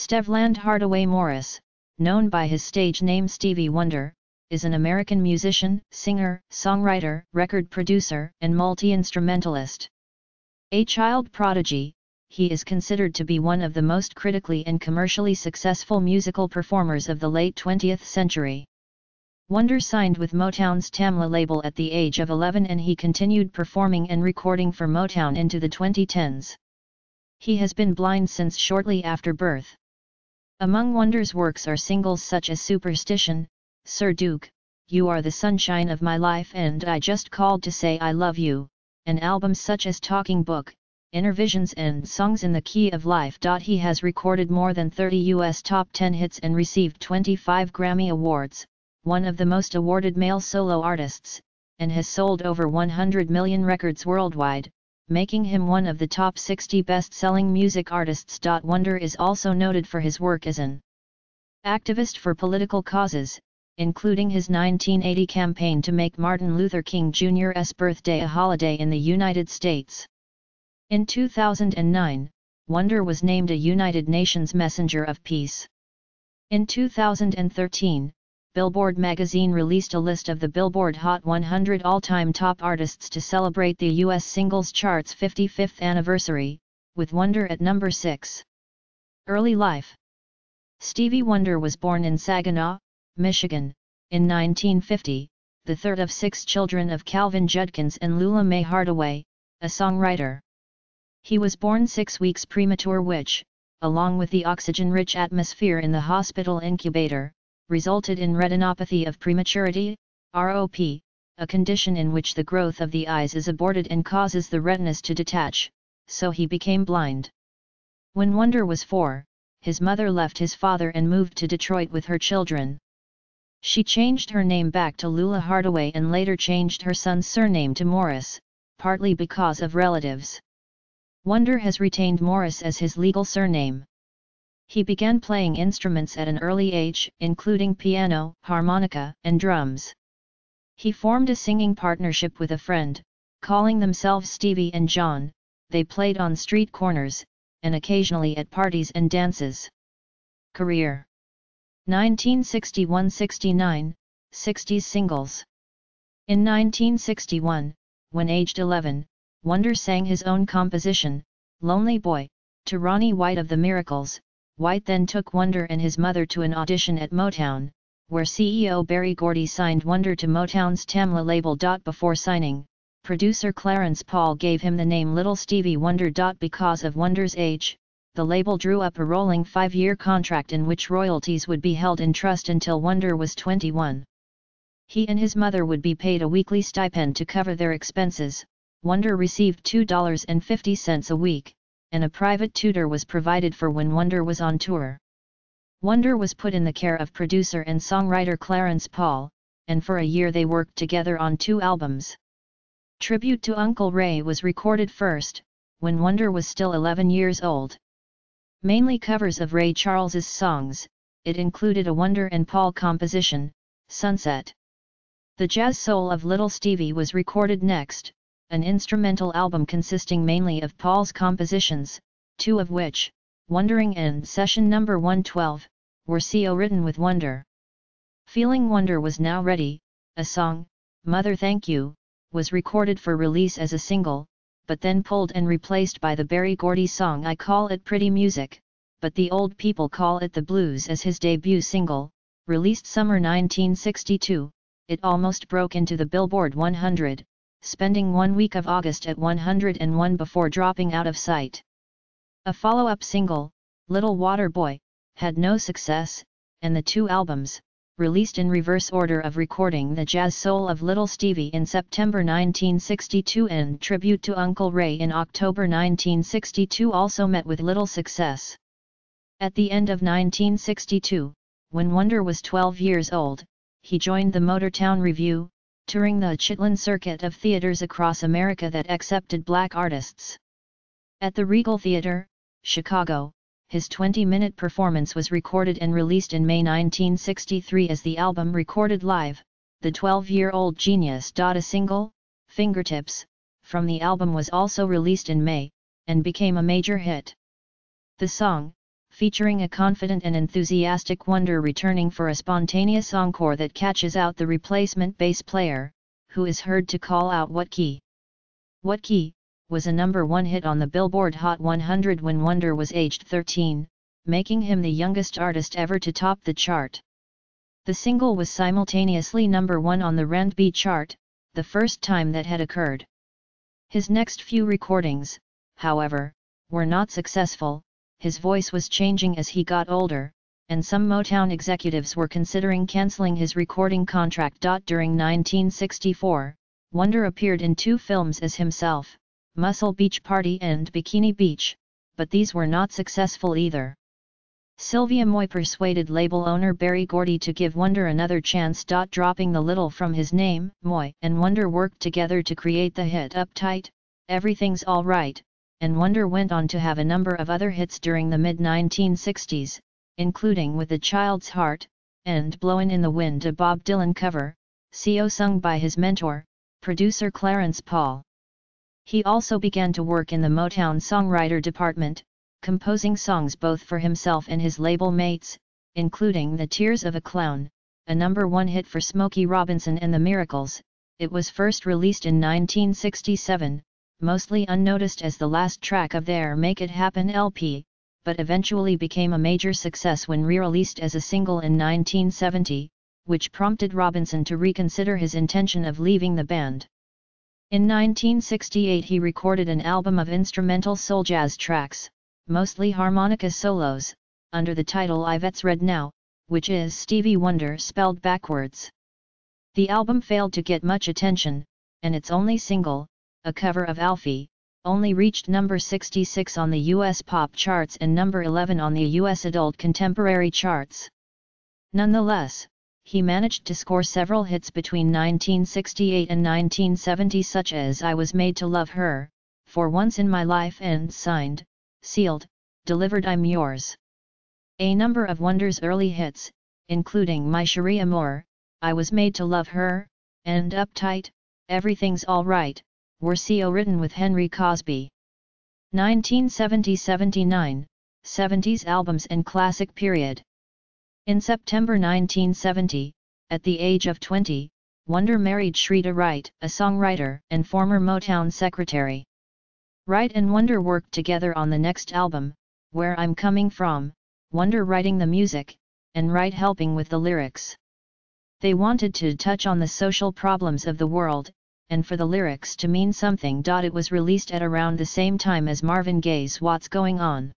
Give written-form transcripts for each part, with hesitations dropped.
Stevland Hardaway Morris, known by his stage name Stevie Wonder, is an American musician, singer, songwriter, record producer, and multi-instrumentalist. A child prodigy, he is considered to be one of the most critically and commercially successful musical performers of the late 20th century. Wonder signed with Motown's Tamla label at the age of 11, and he continued performing and recording for Motown into the 2010s. He has been blind since shortly after birth. Among Wonder's works are singles such as Superstition, Sir Duke, You Are the Sunshine of My Life and I Just Called to Say I Love You, and albums such as Talking Book, Inner Visions and Songs in the Key of Life. He has recorded more than 30 US top 10 hits and received 25 Grammy Awards, one of the most awarded male solo artists, and has sold over 100 million records worldwide, making him one of the top 60 best-selling music artists. Wonder is also noted for his work as an activist for political causes, including his 1980 campaign to make Martin Luther King Jr.'s birthday a holiday in the United States. In 2009, Wonder was named a United Nations Messenger of Peace. In 2013, Billboard magazine released a list of the Billboard Hot 100 all-time top artists to celebrate the U.S. singles chart's 55th anniversary, with Wonder at number 6. Early life. Stevie Wonder was born in Saginaw, Michigan, in 1950, the third of 6 children of Calvin Judkins and Lula Mae Hardaway, a songwriter. He was born 6 weeks premature, which, along with the oxygen-rich atmosphere in the hospital incubator, resulted in retinopathy of prematurity, ROP, a condition in which the growth of the eyes is aborted and causes the retinas to detach, so he became blind. When Wonder was 4, his mother left his father and moved to Detroit with her children. She changed her name back to Lula Hardaway and later changed her son's surname to Morris, partly because of relatives. Wonder has retained Morris as his legal surname. He began playing instruments at an early age, including piano, harmonica, and drums. He formed a singing partnership with a friend, calling themselves Stevie and John. They played on street corners, and occasionally at parties and dances. Career 1961–69, 60s singles. In 1961, when aged 11, Wonder sang his own composition, Lonely Boy, to Ronnie White of the Miracles. White then took Wonder and his mother to an audition at Motown, where CEO Berry Gordy signed Wonder to Motown's Tamla label. Before signing, producer Clarence Paul gave him the name Little Stevie Wonder. Because of Wonder's age, the label drew up a rolling 5-year contract in which royalties would be held in trust until Wonder was 21. He and his mother would be paid a weekly stipend to cover their expenses. Wonder received $2.50 a week, and a private tutor was provided for when Wonder was on tour. Wonder was put in the care of producer and songwriter Clarence Paul, and for a year they worked together on 2 albums. Tribute to Uncle Ray was recorded first, when Wonder was still 11 years old. Mainly covers of Ray Charles's songs, it included a Wonder and Paul composition, Sunset. The Jazz Soul of Little Stevie was recorded next, an instrumental album consisting mainly of Paul's compositions, 2 of which, Wondering and Session No. 112, were co-written with Wonder. Feeling Wonder was now ready, a song, Mother Thank You, was recorded for release as a single, but then pulled and replaced by the Berry Gordy song I Call It Pretty Music, but the Old People Call It the Blues as his debut single, released summer 1962, it almost broke into the Billboard 100, spending 1 week of August at 101 before dropping out of sight. A follow-up single, Little Water Boy, had no success, and the 2 albums, released in reverse order of recording, The Jazz Soul of Little Stevie in September 1962 and Tribute to Uncle Ray in October 1962, also met with little success. At the end of 1962, when Wonder was 12 years old, he joined the Motortown Revue, touring the Chitlin circuit of theaters across America that accepted black artists. At the Regal Theater, Chicago, his 20-minute performance was recorded and released in May 1963 as the album Recorded Live. The 12-year-old genius. A single, Fingertips, from the album was also released in May, and became a major hit. The song, featuring a confident and enthusiastic Wonder returning for a spontaneous encore that catches out the replacement bass player, who is heard to call out "What key? What key?" was a #1 hit on the Billboard Hot 100 when Wonder was aged 13, making him the youngest artist ever to top the chart. The single was simultaneously #1 on the R&B chart, the first time that had occurred. His next few recordings, however, were not successful. His voice was changing as he got older, and some Motown executives were considering canceling his recording contract. During 1964, Wonder appeared in 2 films as himself, Muscle Beach Party and Bikini Beach, but these were not successful either. Sylvia Moy persuaded label owner Berry Gordy to give Wonder another chance. Dropping the little from his name, Moy and Wonder worked together to create the hit Uptight, Everything's Alright, and Wonder went on to have a number of other hits during the mid-1960s, including With a Child's Heart, and Blowin' in the Wind, a Bob Dylan cover, CO sung by his mentor, producer Clarence Paul. He also began to work in the Motown songwriter department, composing songs both for himself and his label mates, including The Tears of a Clown, a #1 hit for Smokey Robinson and the Miracles. It was first released in 1967, mostly unnoticed as the last track of their Make It Happen LP, but eventually became a major success when re-released as a single in 1970, which prompted Robinson to reconsider his intention of leaving the band. In 1968 he recorded an album of instrumental soul jazz tracks, mostly harmonica solos, under the title Ivette's Red Now, which is Stevie Wonder spelled backwards. The album failed to get much attention, and its only single, a cover of Alfie, only reached number 66 on the US pop charts and number 11 on the US adult contemporary charts. Nonetheless, he managed to score several hits between 1968 and 1970 such as I Was Made to Love Her, For Once in My Life and Signed, Sealed, Delivered I'm Yours. A number of Wonder's early hits, including My Cherie Amour, I Was Made to Love Her, and Uptight, Everything's Alright, were co-written with Henry Cosby. 1970-79, 70s albums and classic period. In September 1970, at the age of 20, Wonder married Shrita Wright, a songwriter and former Motown secretary. Wright and Wonder worked together on the next album, Where I'm Coming From, Wonder writing the music, and Wright helping with the lyrics. They wanted to touch on the social problems of the world, and for the lyrics to mean something. It was released at around the same time as Marvin Gaye's What's Going On.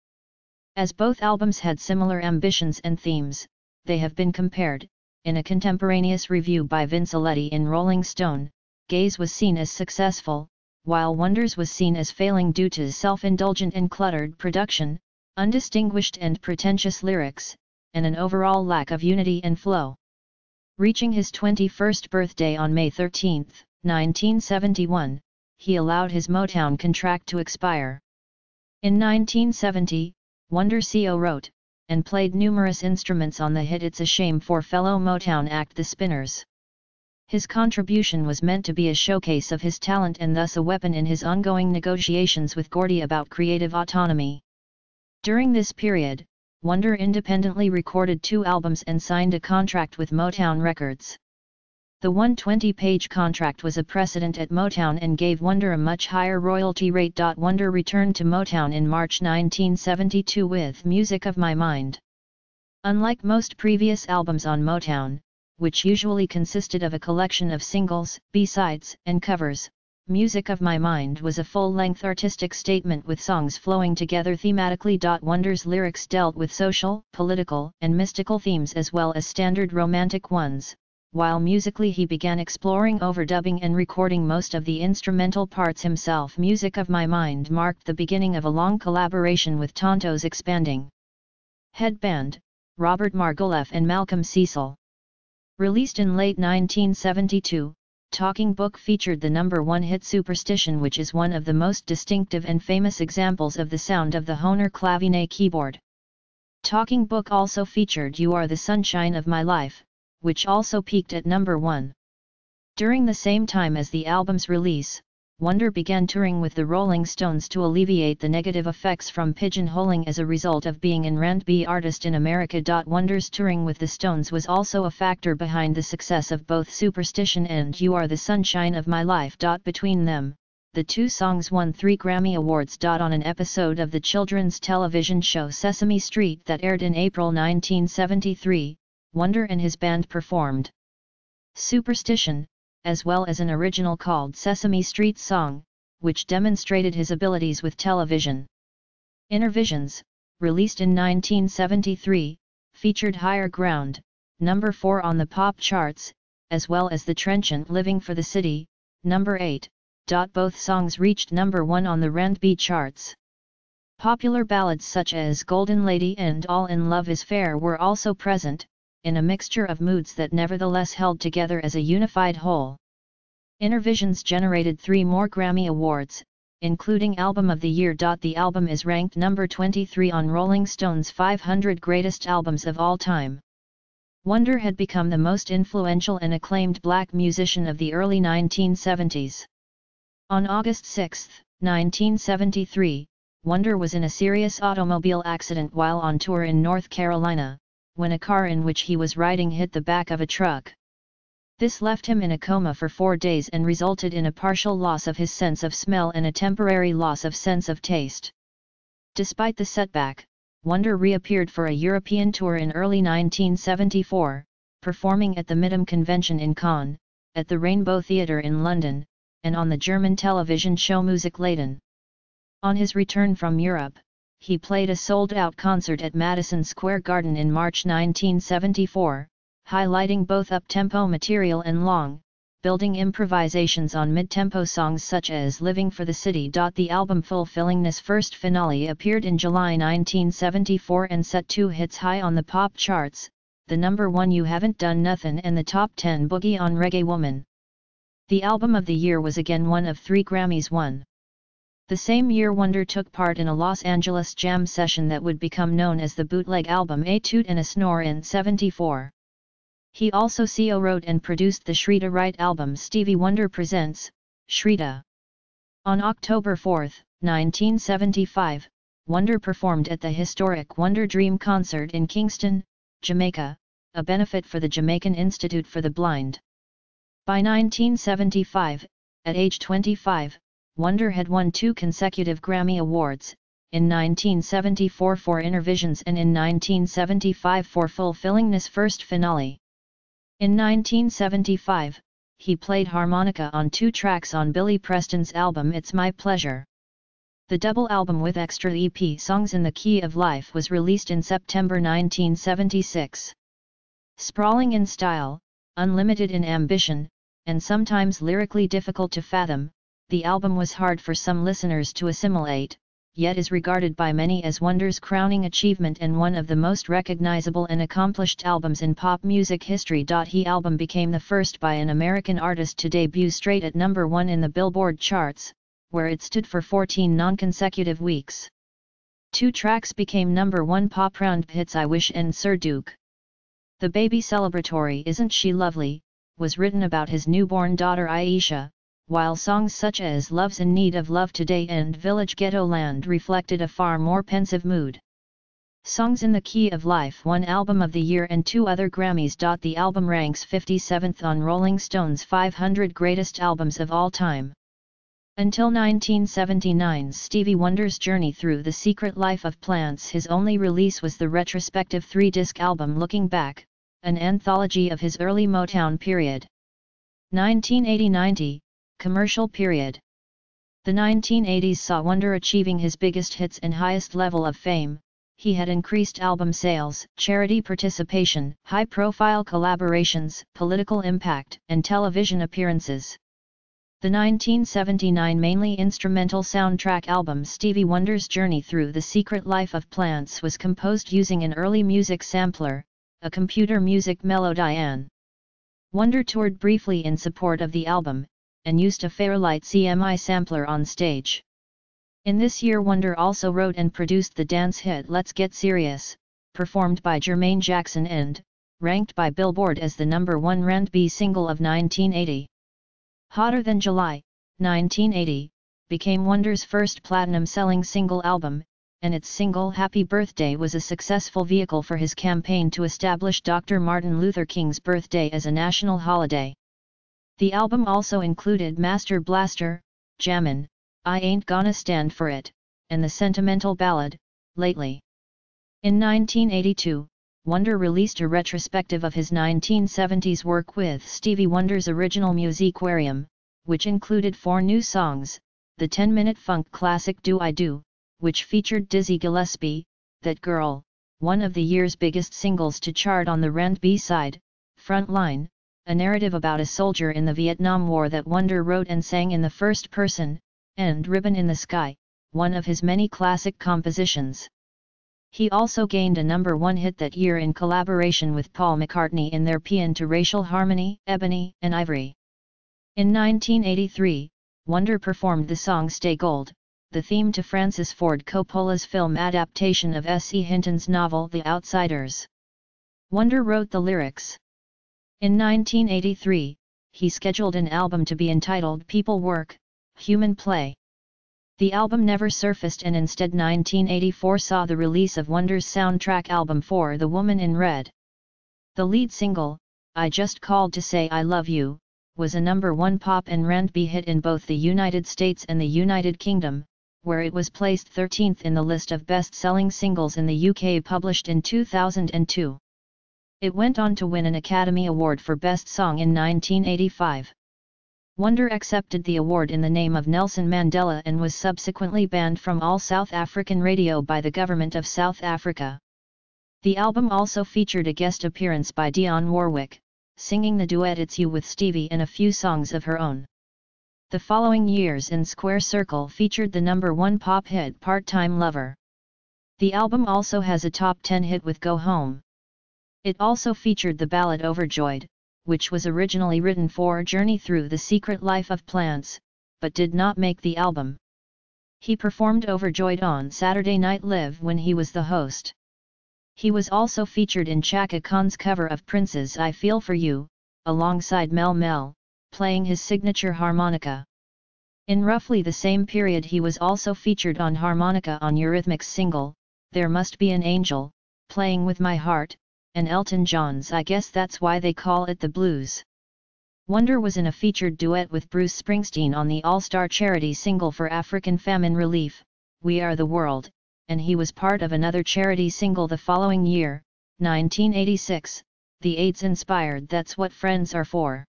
As both albums had similar ambitions and themes, they have been compared. In a contemporaneous review by Vince Aletti in Rolling Stone, Gaye's was seen as successful, while Wonder's was seen as failing due to self-indulgent and cluttered production, undistinguished and pretentious lyrics, and an overall lack of unity and flow. Reaching his 21st birthday on May 13, 1971, he allowed his Motown contract to expire. In 1970, Wonder co-wrote and played numerous instruments on the hit It's a Shame for fellow Motown act The Spinners. His contribution was meant to be a showcase of his talent and thus a weapon in his ongoing negotiations with Gordy about creative autonomy. During this period, Wonder independently recorded 2 albums and signed a contract with Motown Records. The 120-page contract was a precedent at Motown and gave Wonder a much higher royalty rate. Wonder returned to Motown in March 1972 with Music of My Mind. Unlike most previous albums on Motown, which usually consisted of a collection of singles, B-sides, and covers, Music of My Mind was a full-length artistic statement with songs flowing together thematically. Wonder's lyrics dealt with social, political, and mystical themes as well as standard romantic ones, while musically he began exploring overdubbing and recording most of the instrumental parts himself. Music of My Mind marked the beginning of a long collaboration with Tonto's expanding headband, Robert Margouleff and Malcolm Cecil. Released in late 1972, Talking Book featured the #1 hit Superstition, which is one of the most distinctive and famous examples of the sound of the Hohner clavinet keyboard. Talking Book also featured You Are the Sunshine of My Life, which also peaked at #1. During the same time as the album's release, Wonder began touring with the Rolling Stones to alleviate the negative effects from pigeonholing as a result of being an R&B artist in America. Wonder's touring with the Stones was also a factor behind the success of both Superstition and You Are the Sunshine of My Life. Between them, the two songs won 3 Grammy Awards. On an episode of the children's television show Sesame Street that aired in April 1973, Wonder and his band performed Superstition, as well as an original called Sesame Street Song, which demonstrated his abilities with television. Innervisions, released in 1973, featured Higher Ground, number 4 on the pop charts, as well as the trenchant Living for the City, number 8. Both songs reached number 1 on the R&B charts. Popular ballads such as Golden Lady and All in Love is Fair were also present, in a mixture of moods that nevertheless held together as a unified whole. Innervisions generated 3 more Grammy Awards, including Album of the Year. The album is ranked number 23 on Rolling Stone's 500 Greatest Albums of All Time. Wonder had become the most influential and acclaimed black musician of the early 1970s. On August 6, 1973, Wonder was in a serious automobile accident while on tour in North Carolina, when a car in which he was riding hit the back of a truck. This left him in a coma for 4 days and resulted in a partial loss of his sense of smell and a temporary loss of sense of taste. Despite the setback, Wonder reappeared for a European tour in early 1974, performing at the MIDEM Convention in Cannes, at the Rainbow Theatre in London, and on the German television show Musikladen. On his return from Europe, he played a sold-out concert at Madison Square Garden in March 1974, highlighting both up-tempo material and long-building improvisations on mid-tempo songs such as Living for the City. The album Fulfillingness First Finale appeared in July 1974 and set 2 hits high on the pop charts, the number 1 You Haven't Done Nothin' and the top 10 Boogie on Reggae Woman. The Album of the Year was again one of 3 Grammys won. The same year Wonder took part in a Los Angeles jam session that would become known as the bootleg album A Toot and a Snore in '74. He also co-wrote and produced the Shrita Wright album Stevie Wonder Presents, Shrita. On October 4, 1975, Wonder performed at the historic Wonder Dream Concert in Kingston, Jamaica, a benefit for the Jamaican Institute for the Blind. By 1975, at age 25, Wonder had won 2 consecutive Grammy Awards, in 1974 for Innervisions and in 1975 for Fulfillingness First Finale. In 1975, he played harmonica on 2 tracks on Billy Preston's album It's My Pleasure. The double album with extra EP songs in the Key of Life was released in September 1976. Sprawling in style, unlimited in ambition, and sometimes lyrically difficult to fathom, the album was hard for some listeners to assimilate, yet is regarded by many as Wonder's crowning achievement and one of the most recognizable and accomplished albums in pop music history. He album became the first by an American artist to debut straight at number 1 in the Billboard charts, where it stood for 14 non-consecutive weeks. 2 tracks became number 1 pop round hits, I Wish and Sir Duke. The Baby Celebratory Isn't She Lovely was written about his newborn daughter Aisha, while songs such as Love's in Need of Love Today and Village Ghetto Land reflected a far more pensive mood. Songs in the Key of Life won Album of the Year and 2 other Grammys. The album ranks 57th on Rolling Stone's 500 Greatest Albums of All Time. Until 1979's Stevie Wonder's Journey Through the Secret Life of Plants, his only release was the retrospective 3-disc album Looking Back, an anthology of his early Motown period. 1980-90, commercial period. The 1980s saw Wonder achieving his biggest hits and highest level of fame. He had increased album sales, charity participation, high-profile collaborations, political impact, and television appearances. The 1979 mainly instrumental soundtrack album Stevie Wonder's Journey Through the Secret Life of Plants was composed using an early music sampler, a computer music melodyne. Wonder toured briefly in support of the album, and used a Fairlight CMI sampler on stage. In this year Wonder also wrote and produced the dance hit Let's Get Serious, performed by Jermaine Jackson and ranked by Billboard as the number 1 R&B single of 1980. Hotter Than July, 1980, became Wonder's first platinum-selling single album, and its single Happy Birthday was a successful vehicle for his campaign to establish Dr. Martin Luther King's birthday as a national holiday. The album also included Master Blaster, Jammin', I Ain't Gonna Stand For It, and the sentimental ballad, Lately. In 1982, Wonder released a retrospective of his 1970s work with Stevie Wonder's original Musiquarium, which included 4 new songs, the 10-minute funk classic Do I Do, which featured Dizzy Gillespie, That Girl, one of the year's biggest singles to chart on the R&B side, Frontline, a narrative about a soldier in the Vietnam War that Wonder wrote and sang in the first person, and Ribbon in the Sky, one of his many classic compositions. He also gained a #1 hit that year in collaboration with Paul McCartney in their paean to Racial Harmony, Ebony and Ivory. In 1983, Wonder performed the song Stay Gold, the theme to Francis Ford Coppola's film adaptation of S.E. Hinton's novel The Outsiders. Wonder wrote the lyrics. In 1983, he scheduled an album to be entitled People Work, Human Play. The album never surfaced, and instead 1984 saw the release of Wonder's soundtrack album For the Woman in Red. The lead single, I Just Called to Say I Love You, was a #1 pop and R&B hit in both the United States and the United Kingdom, where it was placed 13th in the list of best-selling singles in the UK, published in 2002. It went on to win an Academy Award for Best Song in 1985. Wonder accepted the award in the name of Nelson Mandela and was subsequently banned from all South African radio by the government of South Africa. The album also featured a guest appearance by Dionne Warwick, singing the duet It's You with Stevie and a few songs of her own. The following years in Square Circle featured the #1 pop hit Part-Time Lover. The album also has a top 10 hit with Go Home. It also featured the ballad Overjoyed, which was originally written for Journey Through the Secret Life of Plants, but did not make the album. He performed Overjoyed on Saturday Night Live when he was the host. He was also featured in Chaka Khan's cover of Prince's I Feel For You, alongside Mel Mel, playing his signature harmonica. In roughly the same period he was also featured on harmonica on Eurythmics' single, There Must Be an Angel, Playing With My Heart, and Elton John's I Guess That's Why They Call It the Blues. Wonder was in a featured duet with Bruce Springsteen on the All-Star charity single for African famine relief, We Are the World, and he was part of another charity single the following year, 1986, the AIDS-inspired That's What Friends Are For.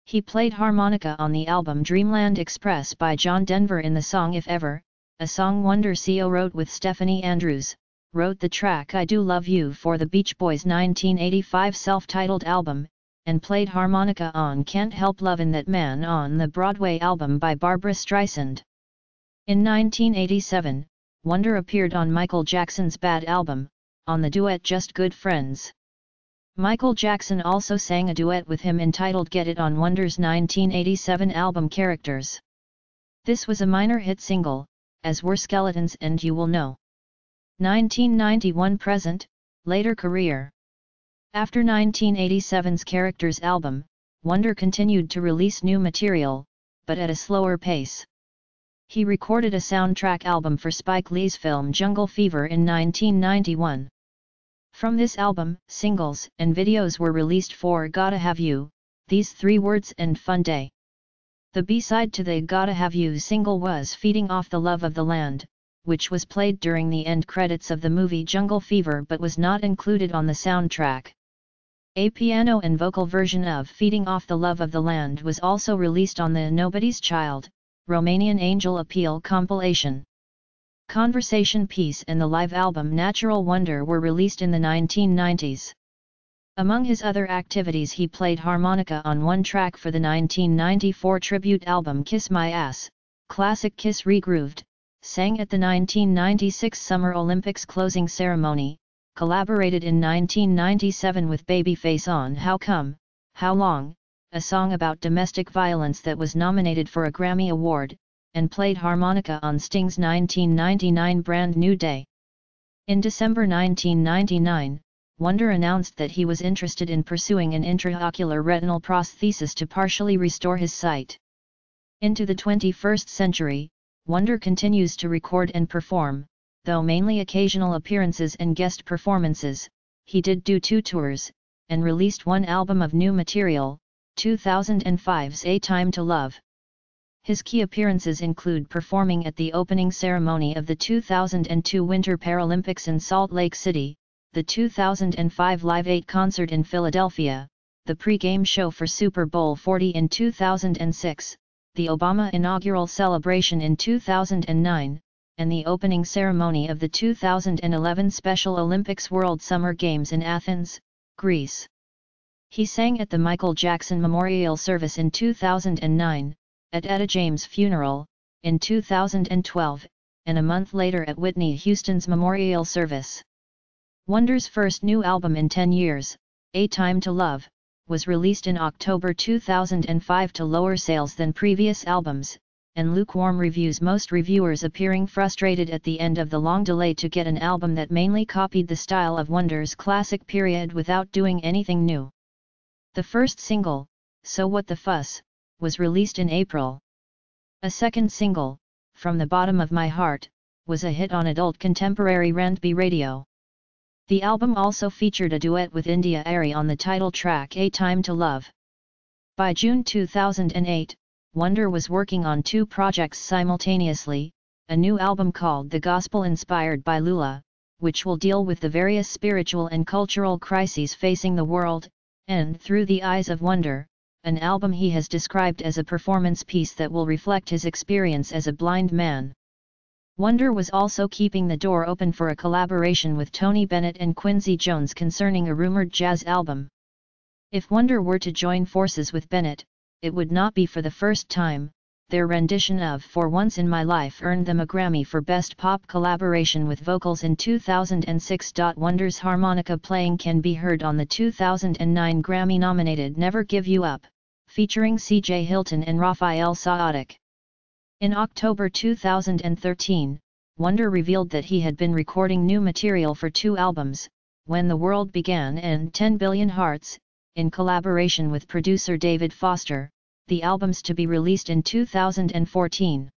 He played harmonica on the album Dreamland Express by John Denver in the song If Ever, a song Wonder co wrote with Stephanie Andrews, wrote the track I Do Love You for the Beach Boys' 1985 self-titled album, and played harmonica on Can't Help Lovin' That Man on the Broadway album by Barbra Streisand. In 1987, Wonder appeared on Michael Jackson's Bad album, on the duet Just Good Friends. Michael Jackson also sang a duet with him entitled Get It on Wonder's 1987 album Characters. This was a minor hit single, as were Skeletons and You Will Know. 1991 present, later career. After 1987's Characters album, Wonder continued to release new material, but at a slower pace. He recorded a soundtrack album for Spike Lee's film Jungle Fever in 1991. From this album, singles and videos were released for Gotta Have You, These Three Words and Fun Day. The B-side to the Gotta Have You single was Feeding Off the Love of the Land, which was played during the end credits of the movie Jungle Fever but was not included on the soundtrack. A piano and vocal version of Feeding Off the Love of the Land was also released on the Nobody's Child, Romanian Angel Appeal compilation. Conversation Piece and the live album Natural Wonder were released in the 1990s. Among his other activities, he played harmonica on one track for the 1994 tribute album Kiss My Ass, classic Kiss Regrooved, sang at the 1996 Summer Olympics closing ceremony, collaborated in 1997 with Babyface on How Come, How Long, a song about domestic violence that was nominated for a Grammy Award, and played harmonica on Sting's 1999 Brand New Day. In December 1999, Wonder announced that he was interested in pursuing an intraocular retinal prosthesis to partially restore his sight. Into the 21st century, Wonder continues to record and perform, though mainly occasional appearances and guest performances. He did do 2 tours, and released 1 album of new material, 2005's A Time to Love. His key appearances include performing at the opening ceremony of the 2002 Winter Paralympics in Salt Lake City, the 2005 Live 8 concert in Philadelphia, the pre-game show for Super Bowl 40 in 2006, the Obama inaugural celebration in 2009, and the opening ceremony of the 2011 Special Olympics World Summer Games in Athens, Greece. He sang at the Michael Jackson Memorial Service in 2009, at Etta James' funeral, in 2012, and a month later at Whitney Houston's memorial service. Wonder's first new album in 10 years, A Time to Love, was released in October 2005 to lower sales than previous albums, and lukewarm reviews, most reviewers appearing frustrated at the end of the long delay to get an album that mainly copied the style of Wonder's classic period without doing anything new. The first single, So What the Fuss, was released in April. A second single, From the Bottom of My Heart, was a hit on adult contemporary R&B radio. The album also featured a duet with India Arie on the title track A Time to Love. By June 2008, Wonder was working on 2 projects simultaneously, a new album called The Gospel Inspired by Lula, which will deal with the various spiritual and cultural crises facing the world, and Through the Eyes of Wonder, an album he has described as a performance piece that will reflect his experience as a blind man. Wonder was also keeping the door open for a collaboration with Tony Bennett and Quincy Jones concerning a rumored jazz album. If Wonder were to join forces with Bennett, it would not be for the first time. Their rendition of For Once in My Life earned them a Grammy for Best Pop Collaboration with Vocals in 2006. Wonder's harmonica playing can be heard on the 2009 Grammy-nominated Never Give You Up, featuring C.J. Hilton and Raphael Saadiq. In October 2013, Wonder revealed that he had been recording new material for 2 albums, When the World Began and 10 Billion Hearts, in collaboration with producer David Foster, the albums to be released in 2014.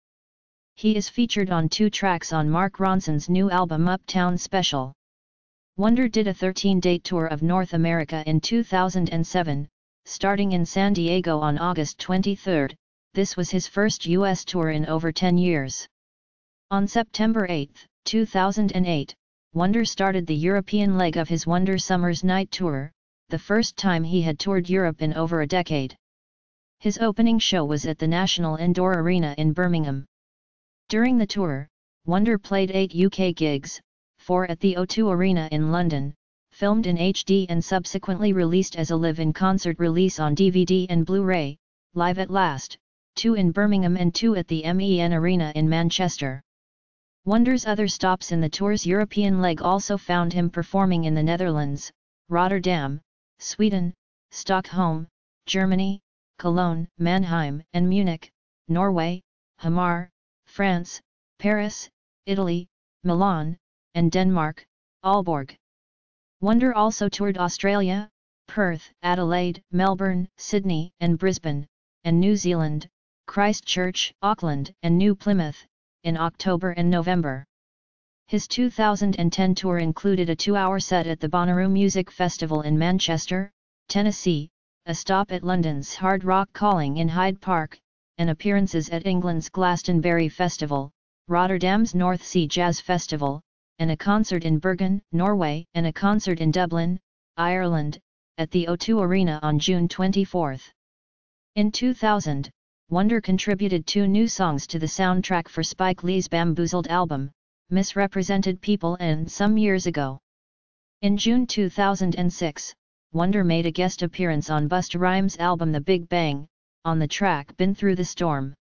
He is featured on 2 tracks on Mark Ronson's new album Uptown Special. Wonder did a 13-date tour of North America in 2007, starting in San Diego on August 23. This was his first U.S. tour in over 10 years. On September 8, 2008, Wonder started the European leg of his Wonder Summer's Night Tour, the first time he had toured Europe in over a decade. His opening show was at the National Indoor Arena in Birmingham. During the tour, Wonder played 8 UK gigs, 4 at the O2 Arena in London, filmed in HD and subsequently released as a live-in concert release on DVD and Blu-ray, Live at Last, 2 in Birmingham and 2 at the MEN Arena in Manchester. Wonder's other stops in the tour's European leg also found him performing in the Netherlands, Rotterdam, Sweden, Stockholm, Germany, Cologne, Mannheim and Munich, Norway, Hamar, France, Paris, Italy, Milan, and Denmark, Aalborg. Wonder also toured Australia, Perth, Adelaide, Melbourne, Sydney and Brisbane, and New Zealand, Christchurch, Auckland and New Plymouth, in October and November. His 2010 tour included a 2-hour set at the Bonnaroo Music Festival in Manchester, Tennessee, a stop at London's Hard Rock Calling in Hyde Park, and appearances at England's Glastonbury Festival, Rotterdam's North Sea Jazz Festival, and a concert in Bergen, Norway, and a concert in Dublin, Ireland, at the O2 Arena on June 24. In 2000, Wonder contributed 2 new songs to the soundtrack for Spike Lee's Bamboozled album, Misrepresented People and Some Years Ago. In June 2006, Wonder made a guest appearance on Busta Rhymes' album The Big Bang, on the track Been Through the Storm.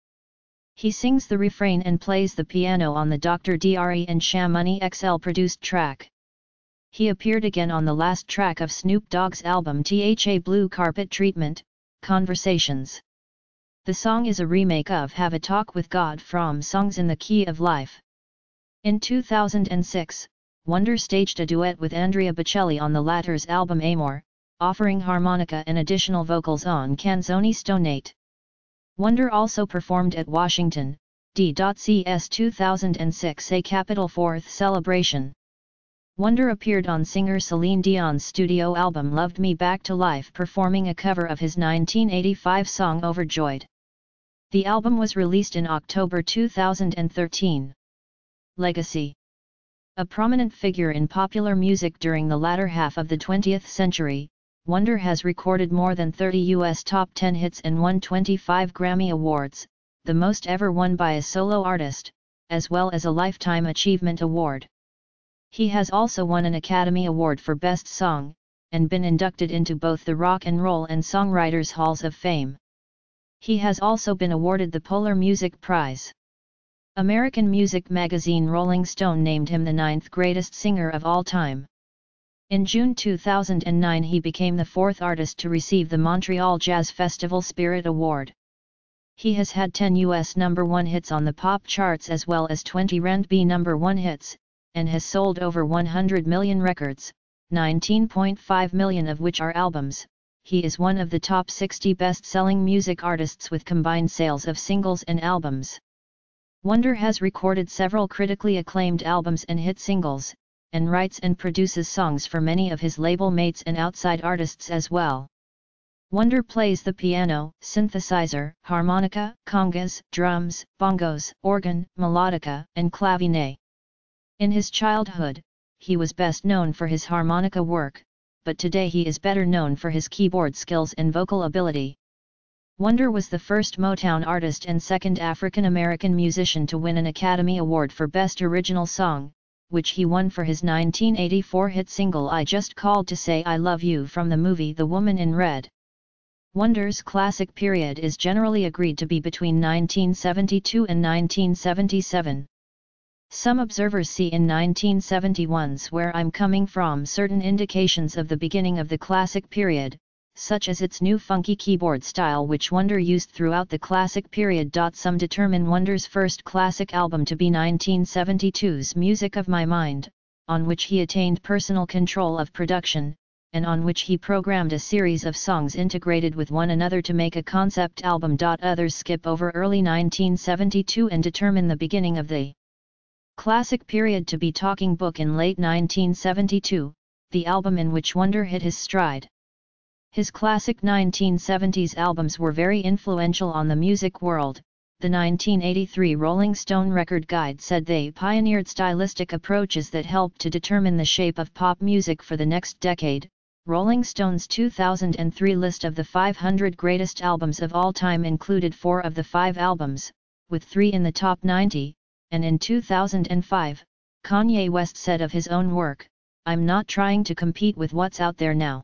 He sings the refrain and plays the piano on the Dr. Dre and Shamoney XL produced track. He appeared again on the last track of Snoop Dogg's album THA Blue Carpet Treatment, Conversations. The song is a remake of Have a Talk with God from Songs in the Key of Life. In 2006, Wonder staged a duet with Andrea Bocelli on the latter's album Amor, offering harmonica and additional vocals on Canzoni Stonate. Wonder also performed at Washington, D.C.'s 2006 A Capitol 4th celebration. Wonder appeared on singer Celine Dion's studio album Loved Me Back to Life performing a cover of his 1985 song Overjoyed. The album was released in October 2013. Legacy. A prominent figure in popular music during the latter half of the 20th century, Wonder has recorded more than 30 U.S. top 10 hits and won 25 Grammy Awards, the most ever won by a solo artist, as well as a Lifetime Achievement Award. He has also won an Academy Award for Best Song, and been inducted into both the Rock and Roll and Songwriters Halls of Fame. He has also been awarded the Polar Music Prize. American music magazine Rolling Stone named him the 9th greatest singer of all time. In June 2009 he became the 4th artist to receive the Montreal Jazz Festival Spirit Award. He has had 10 US number 1 hits on the pop charts as well as 20 R&B number 1 hits, and has sold over 100 million records, 19.5 million of which are albums. He is one of the top 60 best-selling music artists with combined sales of singles and albums. Wonder has recorded several critically acclaimed albums and hit singles, and writes and produces songs for many of his label mates and outside artists as well. Wonder plays the piano, synthesizer, harmonica, congas, drums, bongos, organ, melodica, and clavinet. In his childhood, he was best known for his harmonica work, but today he is better known for his keyboard skills and vocal ability. Wonder was the first Motown artist and second African American musician to win an Academy Award for Best Original Song, which he won for his 1984 hit single I Just Called to Say I Love You from the movie The Woman in Red. Wonder's classic period is generally agreed to be between 1972 and 1977. Some observers see in 1971's Where I'm Coming From certain indications of the beginning of the classic period, such as its new funky keyboard style which Wonder used throughout the classic period. Some determine Wonder's first classic album to be 1972's Music of My Mind, on which he attained personal control of production, and on which he programmed a series of songs integrated with one another to make a concept album. Others skip over early 1972 and determine the beginning of the classic period to be Talking Book in late 1972, the album in which Wonder hit his stride. His classic 1970s albums were very influential on the music world. The 1983 Rolling Stone Record Guide said they pioneered stylistic approaches that helped to determine the shape of pop music for the next decade. Rolling Stone's 2003 list of the 500 greatest albums of all time included 4 of the 5 albums, with 3 in the top 90, and in 2005, Kanye West said of his own work, "I'm not trying to compete with what's out there now.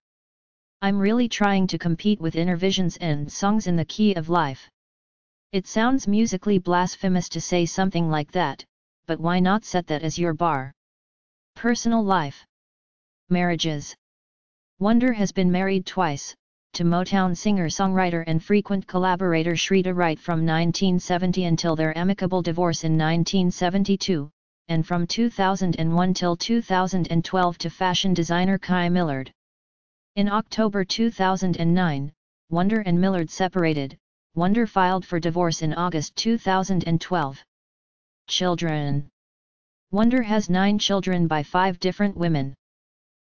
I'm really trying to compete with Innervisions and songs in the key of life." It sounds musically blasphemous to say something like that, but why not set that as your bar? Personal life. Marriages. Wonder has been married twice, to Motown singer-songwriter and frequent collaborator Shrita Wright from 1970 until their amicable divorce in 1972, and from 2001 till 2012 to fashion designer Kai Millard. In October 2009, Wonder and Millard separated. Wonder filed for divorce in August 2012. Children. Wonder has 9 children by 5 different women.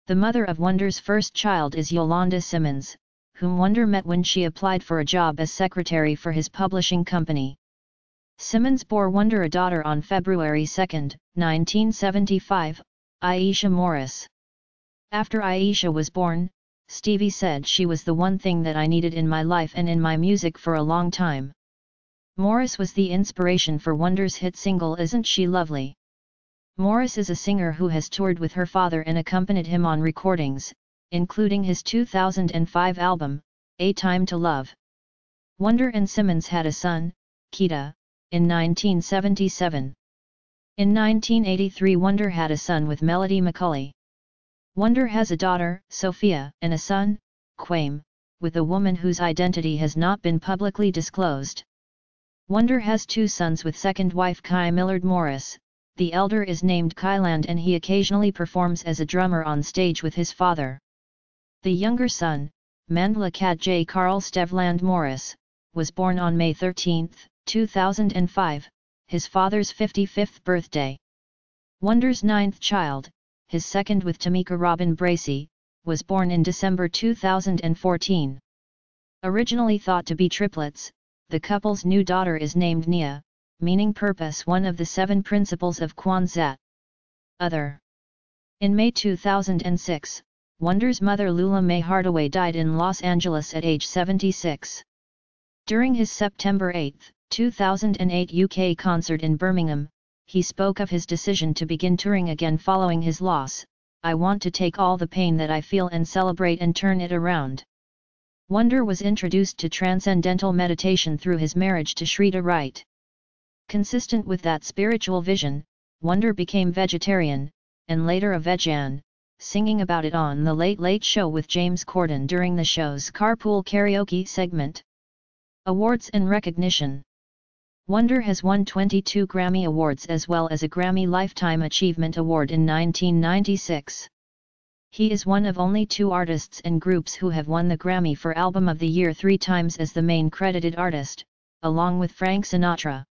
The mother of Wonder's first child is Yolanda Simmons, whom Wonder met when she applied for a job as secretary for his publishing company. Simmons bore Wonder a daughter on February 2, 1975, Aisha Morris. After Aisha was born, Stevie said she was the one thing that I needed in my life and in my music for a long time. Morris was the inspiration for Wonder's hit single Isn't She Lovely? Morris is a singer who has toured with her father and accompanied him on recordings, including his 2005 album, A Time to Love. Wonder and Simmons had a son, Keita, in 1977. In 1983 Wonder had a son with Melody McCulley. Wonder has a daughter, Sophia, and a son, Quame, with a woman whose identity has not been publicly disclosed. Wonder has 2 sons with second wife Kai Millard Morris. The elder is named Kyland and he occasionally performs as a drummer on stage with his father. The younger son, Mandla J. Carl Stevland Morris, was born on May 13, 2005, his father's 55th birthday. Wonder's ninth child, his second with Tamika Robin Bracey, was born in December 2014. Originally thought to be triplets, the couple's new daughter is named Nia, meaning purpose, one of the 7 principles of Kwanzaa. Other. In May 2006, Wonder's mother Lula Mae Hardaway died in Los Angeles at age 76. During his September 8, 2008 UK concert in Birmingham, he spoke of his decision to begin touring again following his loss. "I want to take all the pain that I feel and celebrate and turn it around." Wonder was introduced to transcendental meditation through his marriage to Shrita Wright. Consistent with that spiritual vision, Wonder became vegetarian, and later a vegan, singing about it on The Late Late Show with James Corden during the show's Carpool Karaoke segment. Awards and recognition. Wonder has won 22 Grammy Awards as well as a Grammy Lifetime Achievement Award in 1996. He is one of only 2 artists and groups who have won the Grammy for Album of the Year 3 times as the main credited artist, along with Frank Sinatra.